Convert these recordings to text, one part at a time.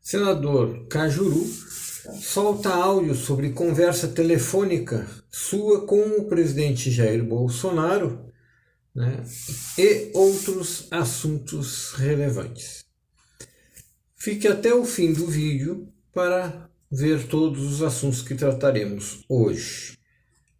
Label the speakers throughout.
Speaker 1: Senador Cajuru solta áudio sobre conversa telefônica sua com o presidente Jair Bolsonaro, né, e outros assuntos relevantes. Fique até o fim do vídeo para ver todos os assuntos que trataremos hoje,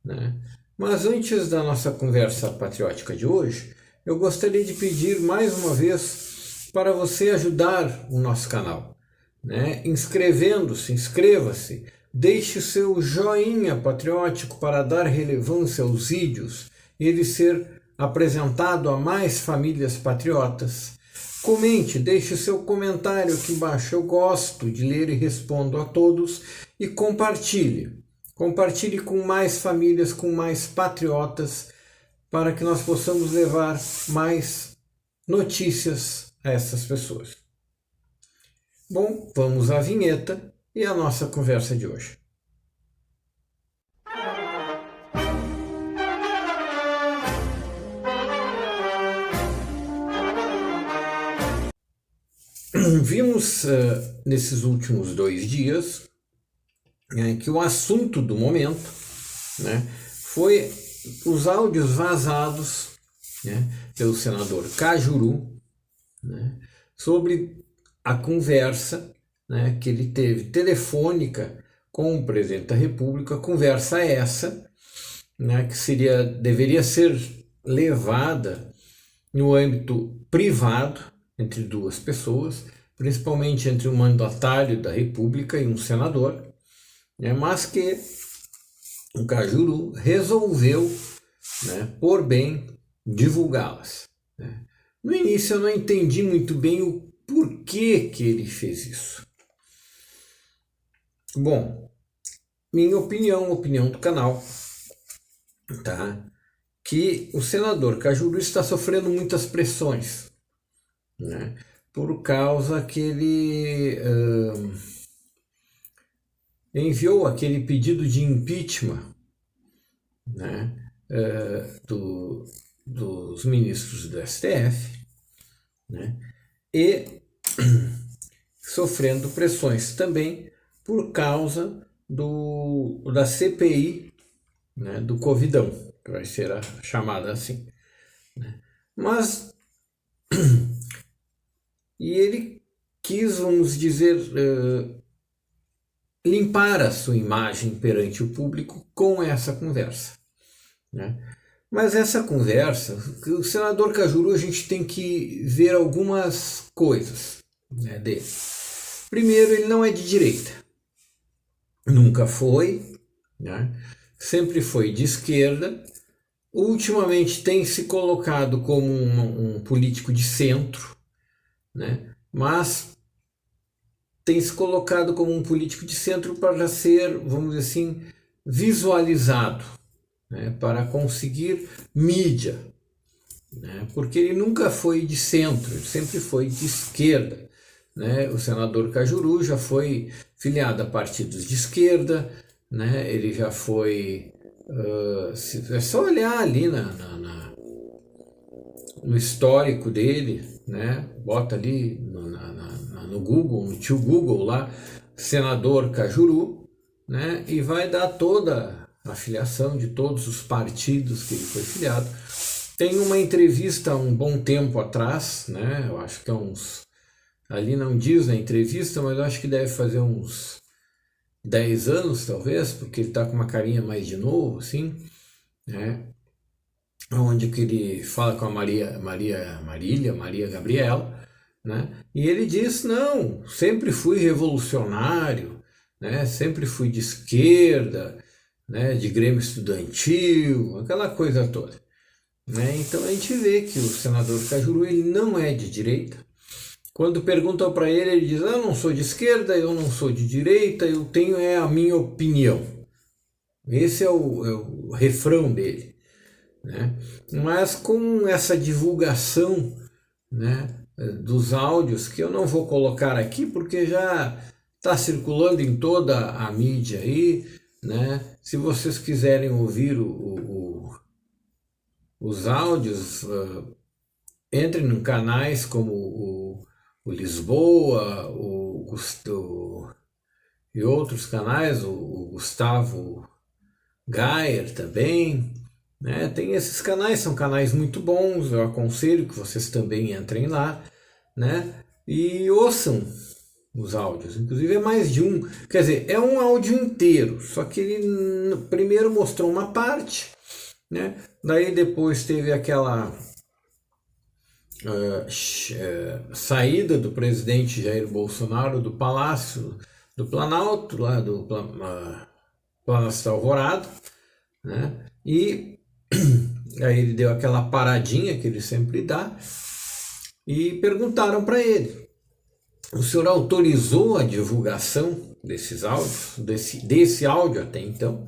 Speaker 1: né? Mas antes da nossa conversa patriótica de hoje, eu gostaria de pedir mais uma vez para você ajudar o nosso canal, né? Inscreva-se, deixe o seu joinha patriótico para dar relevância aos vídeos e ele ser apresentado a mais famílias patriotas. Comente, deixe o seu comentário aqui embaixo, eu gosto de ler e respondo a todos, e compartilhe. Compartilhe com mais famílias, com mais patriotas, para que nós possamos levar mais notícias a essas pessoas. Bom, vamos à vinheta e à nossa conversa de hoje. Vimos nesses últimos 2 dias que o assunto do momento, né, foi os áudios vazados, né, pelo senador Cajuru, né, sobre a conversa, né, que ele teve telefônica com o presidente da República, conversa essa, né, que deveria ser levada no âmbito privado entre 2 pessoas, principalmente entre um mandatário da República e um senador, né, mas que o Cajuru resolveu, né, por bem, divulgá-las, né. No início eu não entendi muito bem o porquê que ele fez isso. Bom, minha opinião, opinião do canal, tá? Que o senador Cajuru está sofrendo muitas pressões, né? Por causa que ele enviou aquele pedido de impeachment, né, dos ministros do STF, né, e sofrendo pressões também por causa da CPI, né, do Covidão, que vai ser chamada assim, né. Mas e ele quis, vamos dizer, limpar a sua imagem perante o público com essa conversa, né? Mas essa conversa, o senador Cajuru, a gente tem que ver algumas coisas, né, dele. Primeiro, ele não é de direita, nunca foi, né? Sempre foi de esquerda, ultimamente tem se colocado como um político de centro, né? Mas tem se colocado como um político de centro para ser, vamos dizer assim, visualizado, né, para conseguir mídia, né, porque ele nunca foi de centro, ele sempre foi de esquerda, né. O senador Cajuru já foi filiado a partidos de esquerda, né, ele já foi, é só olhar ali no histórico dele, né, bota ali no Google, no tio Google lá, senador Cajuru, né, e vai dar toda a filiação de todos os partidos que ele foi filiado. Tem uma entrevista há um bom tempo atrás, né, eu acho que é ali não diz na entrevista, mas eu acho que deve fazer uns 10 anos talvez, porque ele está com uma carinha mais de novo, assim, né, onde que ele fala com a Maria Gabriela, né? E ele diz, não, sempre fui revolucionário, né? Sempre fui de esquerda, né? De Grêmio Estudantil, aquela coisa toda, né? Então a gente vê que o senador Cajuru, ele não é de direita. Quando perguntam para ele, ele diz, eu não sou de esquerda, eu não sou de direita, eu tenho a minha opinião. Esse é o refrão dele, né? Mas com essa divulgação, né, dos áudios, que eu não vou colocar aqui porque já está circulando em toda a mídia aí, né? Se vocês quiserem ouvir os áudios, entrem em canais como o Lisboa, o e outros canais, o Gustavo Gayer também, né? Tem esses canais, são canais muito bons, eu aconselho que vocês também entrem lá, né? E ouçam os áudios, inclusive é mais de um, quer dizer, é um áudio inteiro, só que ele primeiro mostrou uma parte, né? Daí depois teve aquela saída do presidente Jair Bolsonaro do Palácio do Planalto, lá do Palácio da Alvorada, né? E aí ele deu aquela paradinha que ele sempre dá e perguntaram para ele: o senhor autorizou a divulgação desses áudios, desse áudio até então?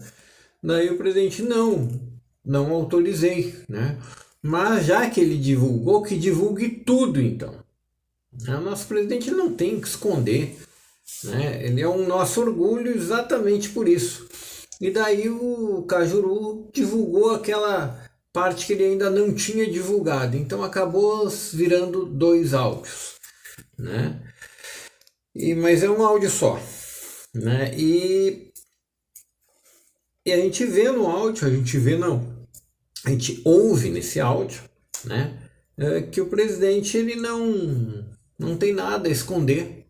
Speaker 1: Daí o presidente: não autorizei, né? Mas já que ele divulgou, que divulgue tudo então. O nosso presidente não tem que esconder, né? Ele é um nosso orgulho exatamente por isso. E daí o Cajuru divulgou aquela parte que ele ainda não tinha divulgado, então acabou virando 2 áudios, né? Mas é um áudio só, né? E a gente vê no áudio, a gente ouve nesse áudio, né? Que o presidente ele não tem nada a esconder,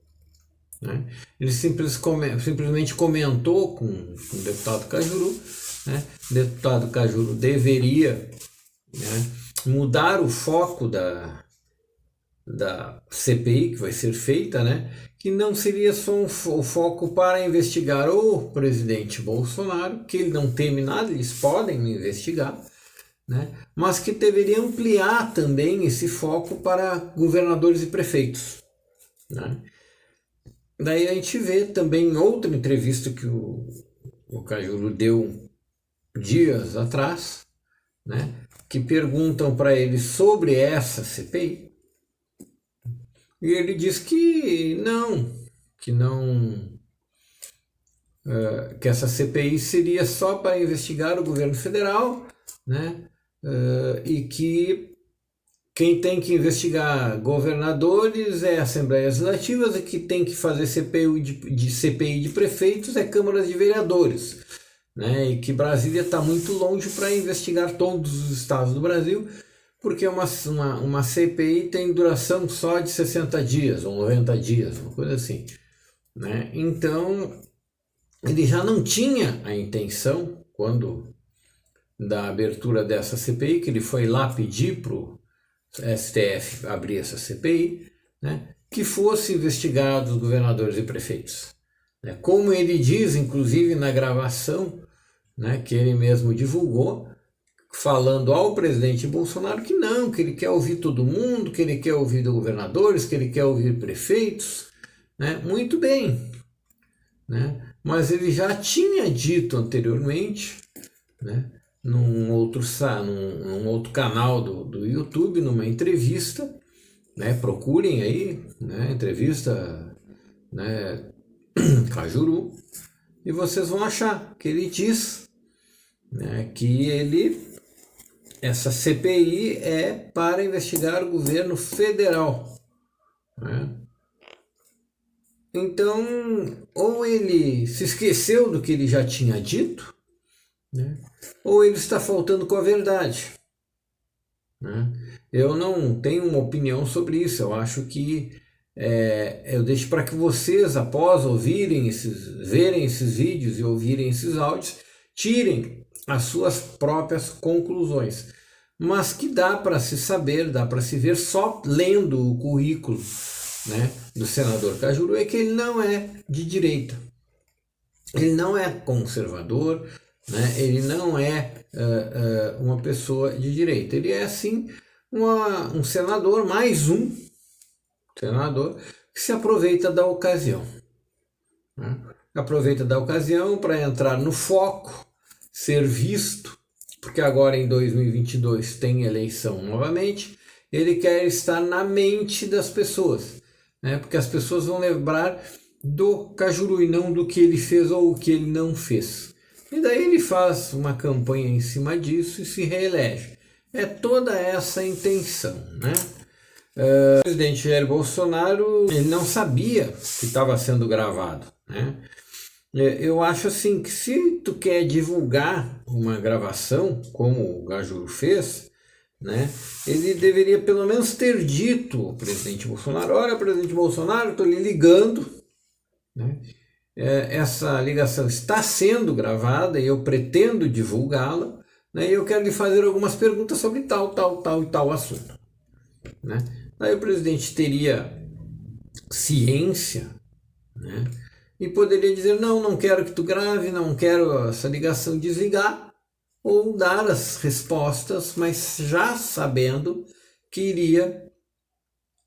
Speaker 1: né? Ele simplesmente comentou com o deputado Cajuru, né? O deputado Cajuru deveria, né, mudar o foco da CPI que vai ser feita, né? Que não seria só o foco para investigar o presidente Bolsonaro, que ele não teme nada, eles podem investigar, né? Mas que deveria ampliar também esse foco para governadores e prefeitos, né? Daí a gente vê também outra entrevista que o Cajuru deu dias atrás, né? Que perguntam para ele sobre essa CPI. E ele diz que que essa CPI seria só para investigar o governo federal, né? E que quem tem que investigar governadores é Assembleias Legislativas, e que tem que fazer CPI de prefeitos é câmaras de vereadores, né? E que Brasília está muito longe para investigar todos os estados do Brasil, porque uma CPI tem duração só de 60 dias ou 90 dias, uma coisa assim, né? Então, ele já não tinha a intenção, quando da abertura dessa CPI, que ele foi lá pedir para o STF abrir essa CPI, né, que fosse investigados os governadores e prefeitos, né? Como ele diz, inclusive na gravação, né, que ele mesmo divulgou, falando ao presidente Bolsonaro que ele quer ouvir todo mundo, que ele quer ouvir governadores, que ele quer ouvir prefeitos, né? Muito bem, né? Mas ele já tinha dito anteriormente, né, num outro canal do YouTube, numa entrevista, né? Procurem aí, né? Entrevista, né, Cajuru, e vocês vão achar que ele diz, né, que essa CPI é para investigar o governo federal, né? Então, ou ele se esqueceu do que ele já tinha dito, né, ou ele está faltando com a verdade, né? Eu não tenho uma opinião sobre isso. Eu acho que eu deixo para que vocês, após verem esses vídeos e ouvirem esses áudios, tirem as suas próprias conclusões. Mas que dá para se saber, dá para se ver só lendo o currículo, né, do senador Cajuru, é que ele não é de direita, ele não é conservador, né, ele não é uma pessoa de direita, ele é sim um senador, mais um senador que se aproveita da ocasião, né, aproveita da ocasião para entrar no foco, ser visto, porque agora em 2022 tem eleição novamente, ele quer estar na mente das pessoas, né? Porque as pessoas vão lembrar do Cajuru e não do que ele fez ou o que ele não fez. E daí ele faz uma campanha em cima disso e se reelege. É toda essa a intenção, né? O presidente Jair Bolsonaro, ele não sabia que estava sendo gravado, né? Eu acho assim que se tu quer divulgar uma gravação, como o Cajuru fez, né, ele deveria pelo menos ter dito ao presidente Bolsonaro: olha, presidente Bolsonaro, estou lhe ligando, né? Essa ligação está sendo gravada e eu pretendo divulgá-la, né, e eu quero lhe fazer algumas perguntas sobre tal e tal assunto, né? Aí o presidente teria ciência, né, e poderia dizer: não, não quero que tu grave, não quero essa ligação, desligar, ou dar as respostas, mas já sabendo que iria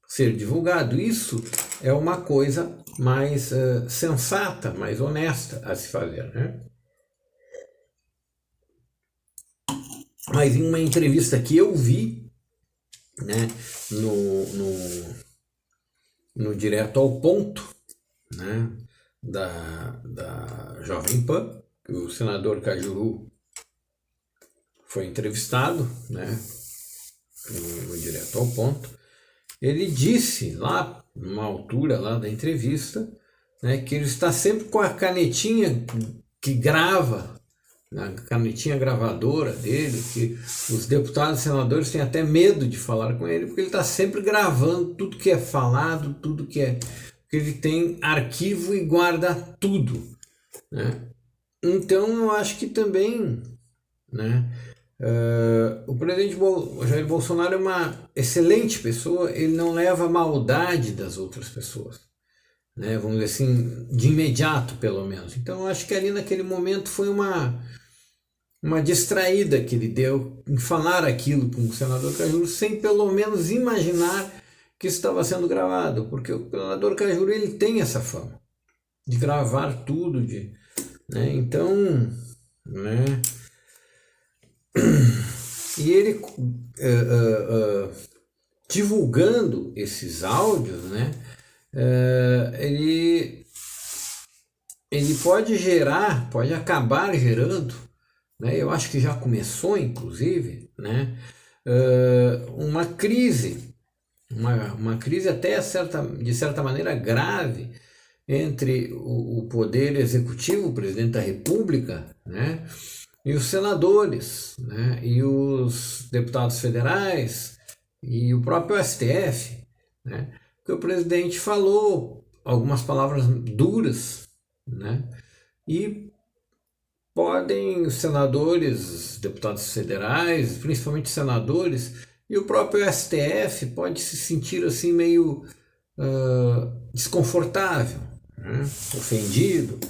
Speaker 1: ser divulgado. Isso é uma coisa mais sensata, mais honesta a se fazer, né? Mas em uma entrevista que eu vi, né, no Direto ao Ponto, né, da Jovem Pan, que o senador Cajuru foi entrevistado, né, no Direto ao Ponto, ele disse lá, numa altura lá da entrevista, né, que ele está sempre com a canetinha que grava, a canetinha gravadora dele, que os deputados e senadores têm até medo de falar com ele, porque ele está sempre gravando tudo que é falado, tudo que é... porque ele tem arquivo e guarda tudo, né? Então eu acho que também, né, o presidente Jair Bolsonaro é uma excelente pessoa, ele não leva a maldade das outras pessoas, né, vamos dizer assim, de imediato pelo menos. Então eu acho que ali naquele momento foi uma distraída que ele deu em falar aquilo com o senador Cajuru, sem pelo menos imaginar que estava sendo gravado, porque o senador Cajuru, ele tem essa fama de gravar tudo, né, então, né, e ele divulgando esses áudios, né, ele pode acabar gerando, né, eu acho que já começou inclusive, né, uma crise até de certa maneira grave entre o poder executivo, o presidente da República, né, e os senadores, né, e os deputados federais e o próprio STF, né, porque o presidente falou algumas palavras duras, né, e podem os senadores, deputados federais, principalmente senadores, e o próprio STF pode se sentir assim meio desconfortável, né, ofendido.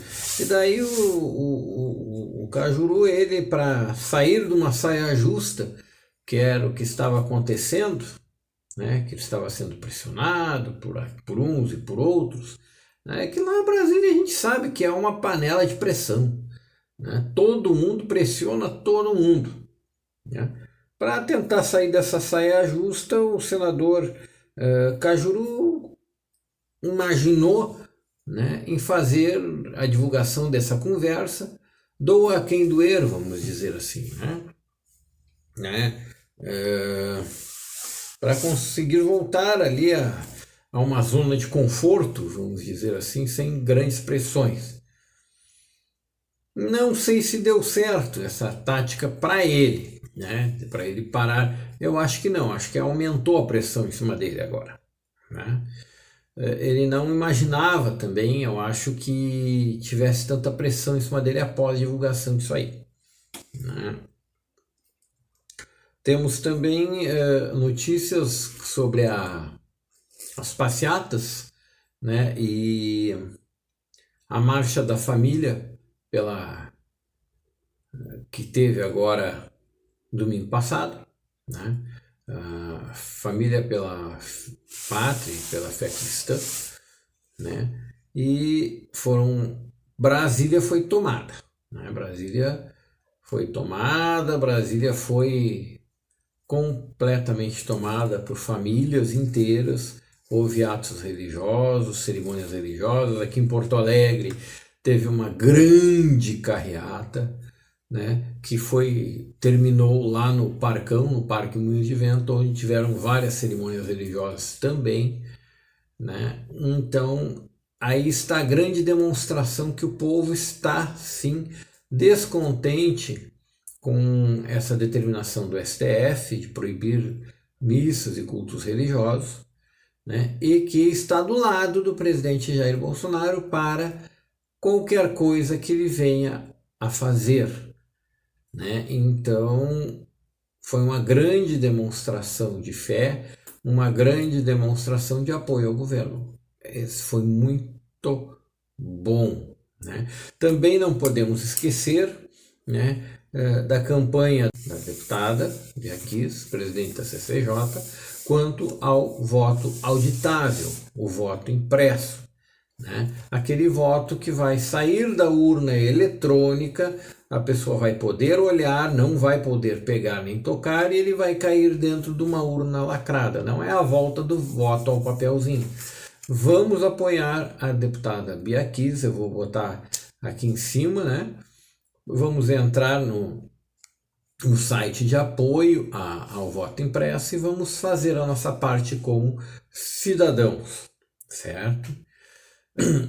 Speaker 1: E daí o Cajuru, ele, para sair de uma saia justa, que era o que estava acontecendo, né, que ele estava sendo pressionado por uns e por outros, né, que lá em Brasília a gente sabe que é uma panela de pressão, né, todo mundo pressiona todo mundo, né. Para tentar sair dessa saia justa, o senador Cajuru imaginou, né, em fazer a divulgação dessa conversa, doa quem doer, vamos dizer assim, né? Para conseguir voltar ali a uma zona de conforto, vamos dizer assim, sem grandes pressões. Não sei se deu certo essa tática para ele, né? Para ele parar. Eu acho que não, acho que aumentou a pressão em cima dele agora, né? Ele não imaginava também, eu acho, que tivesse tanta pressão em cima dele após a divulgação disso aí, né? Temos também notícias sobre as passeatas, né, e a Marcha da Família que teve agora domingo passado, né? Família pela Pátria e pela Fé Cristã, né? E Brasília foi tomada, né? Brasília foi completamente tomada por famílias inteiras. Houve atos religiosos, cerimônias religiosas. Aqui em Porto Alegre teve uma grande carreata, né, que terminou lá no Parcão, no Parque Moinhos de Vento, onde tiveram várias cerimônias religiosas também, né? Então, aí está a grande demonstração que o povo está, sim, descontente com essa determinação do STF de proibir missas e cultos religiosos, né? E que está do lado do presidente Jair Bolsonaro para qualquer coisa que ele venha a fazer, né? Então, foi uma grande demonstração de fé, uma grande demonstração de apoio ao governo. Esse foi muito bom, né? Também não podemos esquecer, né, da campanha da deputada Bia Kiss, presidente da CCJ, quanto ao voto auditável, o voto impresso, né? Aquele voto que vai sair da urna eletrônica, a pessoa vai poder olhar, não vai poder pegar nem tocar, e ele vai cair dentro de uma urna lacrada. Não é a volta do voto ao papelzinho. Vamos apoiar a deputada Bia Kiss, eu vou botar aqui em cima, né? Vamos entrar no site de apoio ao voto impresso e vamos fazer a nossa parte como cidadãos, certo?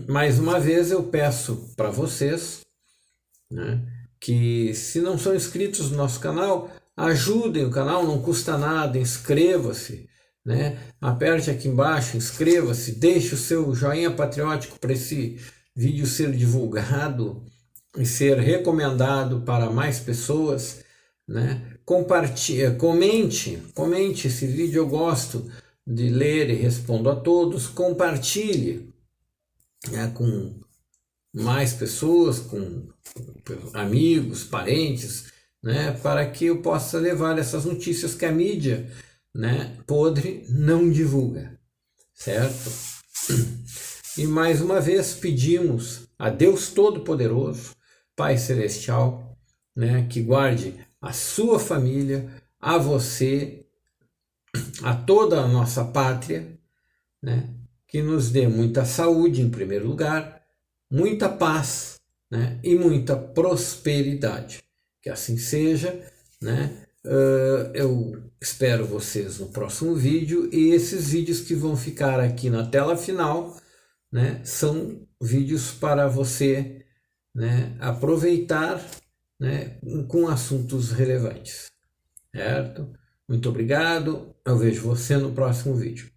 Speaker 1: Mais uma vez eu peço para vocês, né, que se não são inscritos no nosso canal, ajudem o canal, não custa nada, inscreva-se, né? Aperte aqui embaixo, inscreva-se, deixe o seu joinha patriótico para esse vídeo ser divulgado e ser recomendado para mais pessoas, né? Compartilhe, comente esse vídeo, eu gosto de ler e respondo a todos. Compartilhe, né, com mais pessoas, com amigos, parentes, né, para que eu possa levar essas notícias que a mídia, né, podre não divulga, certo? E mais uma vez pedimos a Deus Todo-Poderoso, Pai Celestial, né, que guarde a sua família, a você, a toda a nossa pátria, né, que nos dê muita saúde em primeiro lugar, muita paz, né, e muita prosperidade. Que assim seja, né? Eu espero vocês no próximo vídeo, e esses vídeos que vão ficar aqui na tela final, né, são vídeos para você, né, aproveitar, né, com assuntos relevantes, certo? Muito obrigado, eu vejo você no próximo vídeo.